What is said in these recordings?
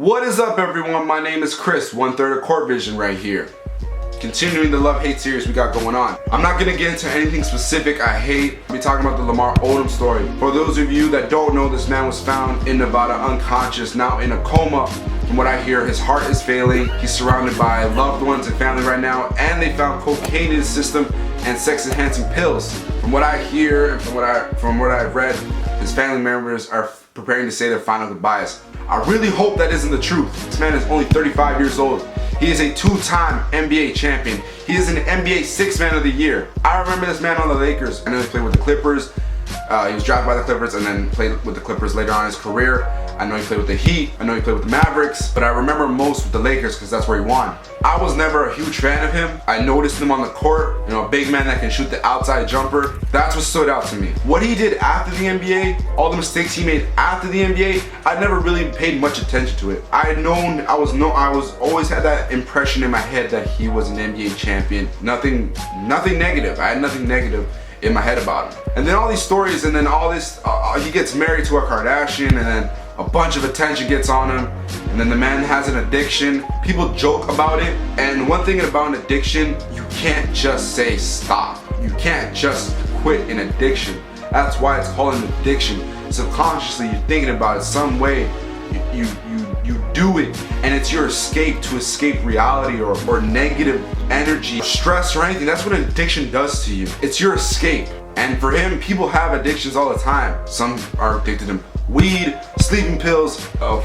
What is up, everyone? My name is Chris, 1/3 of Court Vision right here. Continuing the love-hate series we got going on. I'm not gonna get into anything specific I hate. I'll be talking about the Lamar Odom story. For those of you that don't know, this man was found in Nevada unconscious, now in a coma. From what I hear, his heart is failing. He's surrounded by loved ones and family right now, and they found cocaine in his system and sex-enhancing pills. From what I hear and from what I've read, his family members are preparing to say their final goodbyes. I really hope that isn't the truth. This man is only 35 years old. He is a two-time NBA champion. He is an NBA Sixth Man of the Year. I remember this man on the Lakers. I know he played with the Clippers. He was drafted by the Clippers and then played with the Clippers later on in his career. I know he played with the Heat. I know he played with the Mavericks. But I remember most with the Lakers because that's where he won. I was never a huge fan of him. I noticed him on the court. You know, a big man that can shoot the outside jumper. That's what stood out to me. What he did after the NBA, all the mistakes he made after the NBA, I never really paid much attention to it. I was always had that impression in my head that he was an NBA champion. Nothing negative. I had nothing negative in my head about him. And then all these stories, and then all this, he gets married to a Kardashian, and then a bunch of attention gets on him, and then the man has an addiction. People joke about it, and one thing about an addiction, you can't just say stop. You can't just quit an addiction. That's why it's called an addiction. Subconsciously, you're thinking about it some way. You do it, and it's your escape to escape reality or negative energy, stress, or anything. That's what an addiction does to you. It's your escape. And for him, people have addictions all the time. Some are addicted to weed, sleeping pills,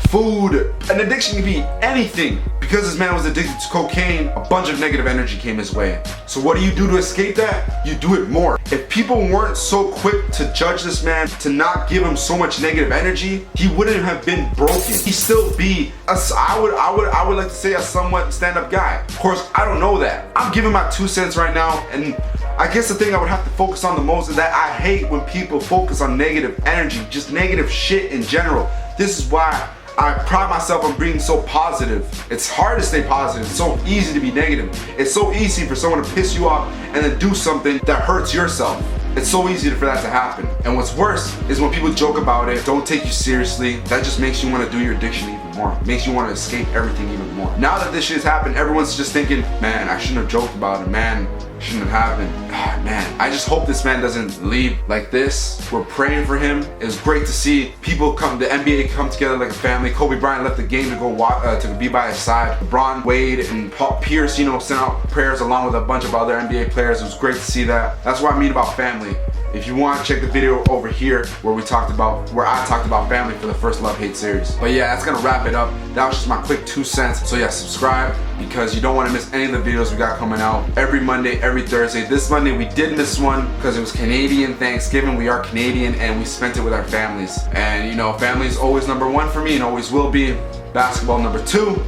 food. An addiction can be anything. Because this man was addicted to cocaine, a bunch of negative energy came his way. So what do you do to escape that? You do it more. If people weren't so quick to judge this man, to not give him so much negative energy, he wouldn't have been broken. He'd still be I would like to say a somewhat stand-up guy. Of course, I don't know that. I'm giving my 2 cents right now, and I guess the thing I would have to focus on the most is that I hate when people focus on negative energy, just negative shit in general. This is why I pride myself on being so positive. It's hard to stay positive. It's so easy to be negative. It's so easy for someone to piss you off and then do something that hurts yourself. It's so easy for that to happen. And what's worse is when people joke about it, don't take you seriously. That just makes you want to do your addiction even more. It makes you want to escape everything even more. Now that this shit has happened, everyone's just thinking, man, I shouldn't have joked about it. Man, shouldn't have happened. Man, I just hope this man doesn't leave like this. We're praying for him. It was great to see people the NBA come together like a family. Kobe Bryant left the game to go to be by his side. LeBron, Wade, and Paul Pierce, sent out prayers along with a bunch of other NBA players. It was great to see that. That's what I mean about family. If you want, check the video over here where I talked about family for the first love-hate series. But yeah, that's gonna wrap it up. That was just my quick 2 cents. So yeah, subscribe because you don't want to miss any of the videos we got coming out every Monday, every Thursday. This Monday we did miss one because it was Canadian Thanksgiving. We are Canadian and we spent it with our families. And family is always number one for me and always will be. Basketball number 2.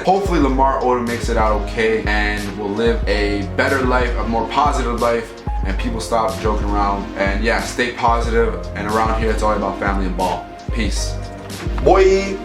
Hopefully Lamar Odom makes it out okay and will live a better life, a more positive life, and people stop joking around. And yeah, stay positive, and around here it's all about family and ball. Peace. Boy.